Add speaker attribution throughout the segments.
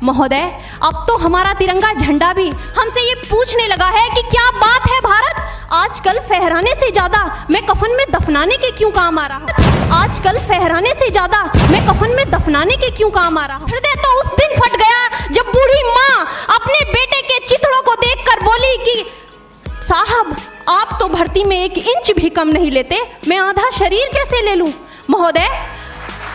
Speaker 1: महोदय, अब तो हमारा तिरंगा झंडा भी हमसे ये पूछने लगा है कि क्या बात है भारत। आजकल फहराने से ज्यादा मैं कफन में दफनाने के क्यों काम आ रहा। आजकल फहराने से ज्यादा मैं कफन में दफनाने के क्यों काम आ रहा। हृदय तो उस दिन फट गया जब बूढ़ी माँ अपने बेटे के चिथड़ों को देखकर बोली कि साहब, आप तो भर्ती में 1 इंच भी कम नहीं लेते, मैं आधा शरीर कैसे ले लूं। महोदय,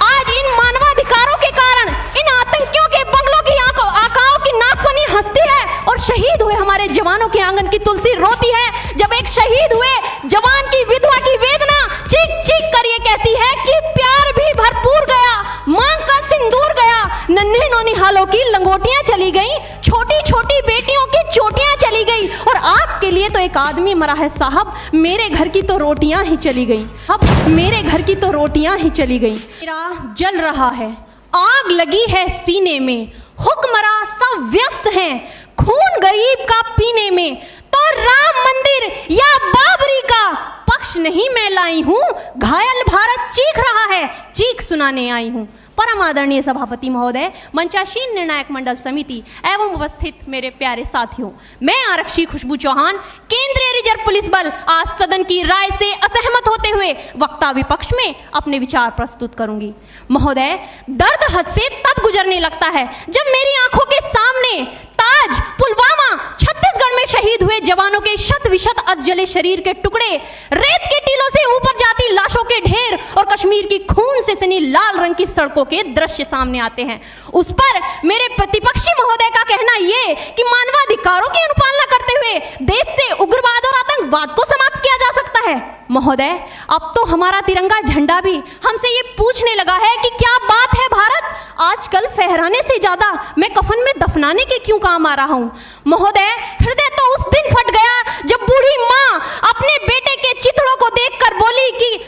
Speaker 1: आज इन मानवाधिकारों के कारण इन आतंकियों के बंगलों की आकाओं की नाकफनी हंसती है और शहीद हुए हमारे जवानों के आंगन की तुलसी रोती है। जब एक शहीद हुए जवान की विधवा की वेदना चीख चीख कर ये कहती है कि प्यार भी भरपूर गया, मांग का सिंदूर गया, नन्हे नौनिहालों की लंगोटियां चली गई, छोटी छोटी बेटियों की चोटियां चली गई और आपके लिए तो एक आदमी मरा है साहब, मेरे घर की तो रोटियां ही चली गई। अब मेरे घर की तो रोटियां ही चली गई। मेरा जल रहा है, आग लगी है सीने में, हुक्मरां सब व्यस्त हैं खून गरीब का पीने में, तो राम मंदिर या बाबरी का पक्ष नहीं मैं लाई हूं, घायल भारत चीख रहा है, चीख सुनाने आई हूं। परम आदरणीय सभापति महोदय, मंचासीन निर्णायक मंडल समिति एवं उपस्थित मेरे प्यारे साथियों, मैं आरक्षी खुशबू चौहान, केंद्रीय रिजर्व पुलिस बल, आज सदन की राय से असहमत होते हुए वक्ता विपक्ष में अपने विचार प्रस्तुत करूंगी। महोदय, दर्द हद से तब गुजरने लगता है जब मेरी आंखों के सामने ताज, पुलवामा, छत्तीसगढ़ में शहीद हुए जवानों के शत विशत अधजले शरीर के टुकड़े, रेत के टीलों से ऊपर जाती लाशों के ढेर और कश्मीर की खून से सनी लाल रंग की सड़कों के दृश्य सामने आते हैं। उस पर मेरे प्रतिपक्षी महोदय का कहना ये कि मानवाधिकारों की अनुपालना करते हुए देश से उग्रवाद और आतंकवाद को समाप्त किया जा सकता है। महोदय, अब तो हमारा तिरंगा झंडा भी हमसे ये पूछने लगा है कि क्या बात है भारत। आजकल फहराने से ज्यादा मैं कफन में दफनाने के क्यों काम आ रहा हूं। महोदय, हृदय तो उस दिन फट गया जब बूढ़ी माँ अपने बेटे के चिथड़ों को देखकर बोली कि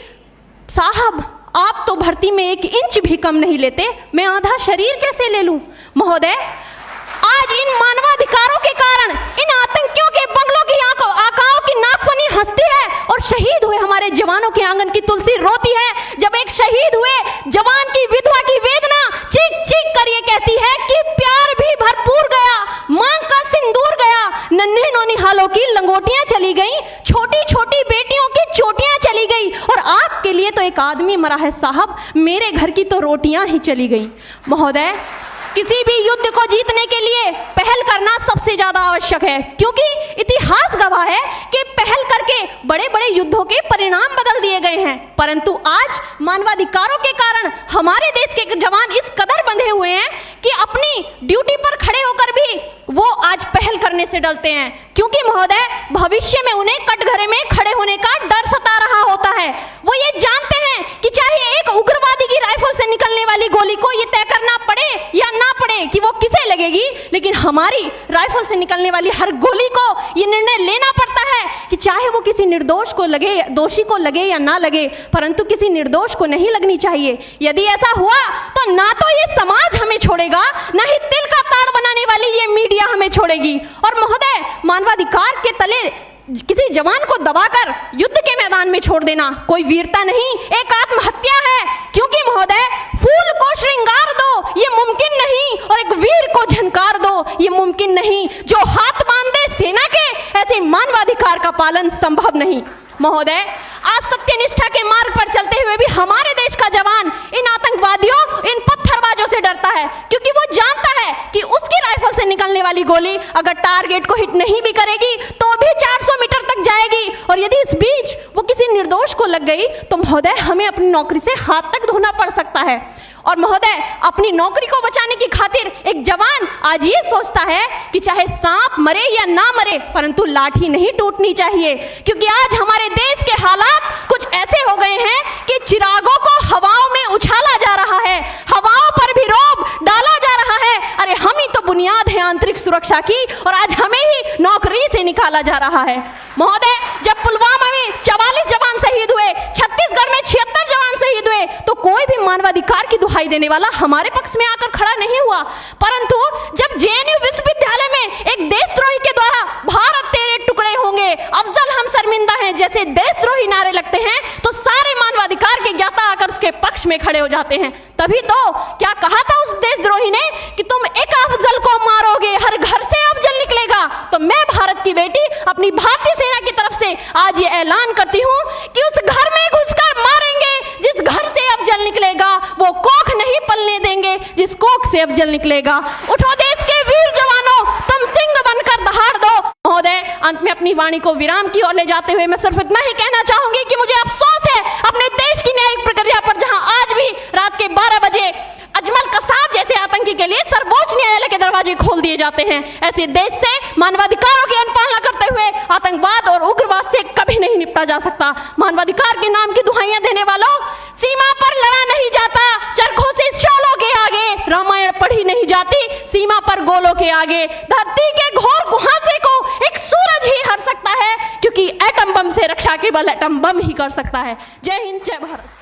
Speaker 1: साहब, आप तो भर्ती में 1 इंच भी कम नहीं लेते, मैं आधा शरीर कैसे ले लूं। महोदय, आज इन मानवाधिकारों के कारण इन आतंकियों के बंगलों की आकाओं की नाकफनी हंसती है और शहीद हुए हमारे जवानों के आंगन की तुलसी रोती है। जब एक शहीद हुए जवान की विधवा की वेदना चीख चीख कर ये कहती है कि प्यार भी भरपूर गया, मांग का सिंदूर गया, नन्हे नौनिहालों की लंगोटियां चली गई, छोटी छोटी बेटियों की चोटियां चली गई और आपके लिए तो एक आदमी मरा है साहब, मेरे घर की तो रोटियां ही चली गई। महोदय, किसी भी युद्ध को जीतने के लिए पहल करना सबसे ज्यादा आवश्यक है, क्योंकि इतिहास गवाह है कि पहल करके बड़े बड़े युद्धों के परिणाम बदल दिए गए हैं। परंतु आज मानवाधिकारों के कारण हमारे देश के जवान इस कदर बंधे हुए हैं कि अपनी ड्यूटी पर खड़े होकर भी वो आज पहल करने से डरते हैं, क्योंकि महोदय, भविष्य में उन्हें कटघरे में खड़े होने का डर सता रहा होता है। वो ये जानते हैं कि चाहे एक उग्रवादी की राइफल से निकलने वाली गोली को ये तय करना पड़े या ना पड़े कि वो किसे लगेगी, लेकिन हमारी राइफल से निकलने वाली हर गोली को ये निर्णय लेना पड़ता है कि चाहे वो किसी निर्दोष को लगे, दोषी को लगे या ना लगे, परंतु किसी निर्दोष को नहीं लगनी चाहिए। यदि ऐसा हुआ तो ना तो ये समाज हमें छोड़ेगा, ना ही तिल का ताड़ बनाने वाली ये मीडिया हमें छोड़ेगी। और महोदय, मानवाधिकार के तले किसी जवान को दबाकर युद्ध के मैदान में छोड़ देना कोई वीरता नहीं, एक आत्महत्या है। क्योंकि महोदय, फूल को श्रृंगार दो ये मुमकिन नहीं और एक वीर को झनकार दो ये मुमकिन नहीं। जो हाथ बांधे सेना के, ऐसे मानवाधिकार का पालन संभव नहीं। महोदय, आज सत्यनिष्ठा के मार्ग पर चलते हुए भी हमारे देश का जवान इन आतंकवादियों, इन पत्थरबाजों से डरता है, क्योंकि वो जानता है कि उसकी राइफल से निकलने वाली गोली अगर टारगेट को हिट नहीं भी करेगी तो भी 400 मीटर तक जाएगी, और यदि इस बीच वो किसी निर्दोष को लग गई तो महोदय, हमें अपनी नौकरी से हाथ तक धोना पड़ सकता है। और महोदय, अपनी नौकरी को बचाने की खातिर एक जवान आज ये सोचता है कि चाहे सांप मरे या ना मरे, परंतु लाठी नहीं टूटनी चाहिए, क्योंकि आज हमारे देश के हालात कुछ ऐसे हो गए हैं कि चिरागों को हवाओं में उछाला जा रहा है, हवाओं पर भी रोब डाला जा रहा है। अरे हम ही तो बुनियाद है आंतरिक सुरक्षा की, और आज हमें ही नौकरी से निकाला जा रहा है। महोदय, जब पुलवामा में 44 जवान शहीद हुए, छत्तीसगढ़ में 76 जवान शहीद हुए, तो कोई भी मानवाधिकार की दुहाई देने वाला हमारे पक्ष में आकर खड़ा नहीं हुआ। परंतु जब जेएनयू विश्वविद्यालय में एक देशद्रोही के द्वारा भारत तेरे टुकड़े होंगे, अफजल हम शर्मिंदा हैं जैसे देशद्रोही नारे लगते हैं, तो सारे मानवाधिकार के ज्ञाता आकर उसके पक्ष में खड़े हो जाते हैं। तभी तो क्या कहा था उस देशद्रोही ने कि तुम एक अफजल अपनी भारतीय सेना की तरफ से आज ये ऐलान करती हूँ कि उस घर में घुसकर मारेंगे जिस घर से अब जल निकलेगा, वो कोख नहीं पलने देंगे जिस कोख से अब जल निकलेगा। उठो देश के वीर जवानों, तुम सिंह बनकर दहाड़ दो। महोदय, अंत में अपनी वाणी को विराम की ओर ले जाते हुए मैं सिर्फ इतना ही कहना चाहूंगी कि मुझे अफसोस है अपने देश की न्यायिक प्रक्रिया पर, जहां आज भी रात के 12 बजे अजमल कसाब जैसे आतंकी के लिए सर्वोच्च न्यायालय के दरवाजे खोल दिए जाते हैं। ऐसे देश से मानवाधिकारों की अनुपालना करते हुए आतंकवाद और उग्रवाद से कभी नहीं निपटा जा सकता। मानवाधिकार के नाम की दुहाइयां देने वालों, सीमा पर लड़ा नहीं जाता चरखों से शोलों के आगे, रामायण पढ़ी नहीं जाती सीमा पर गोलों के आगे। धरती के घोर कुहासे को एक सूरज ही हर सकता है, क्योंकि एटम बम से रक्षा केवल एटम बम ही कर सकता है। जय हिंद, जय भारत।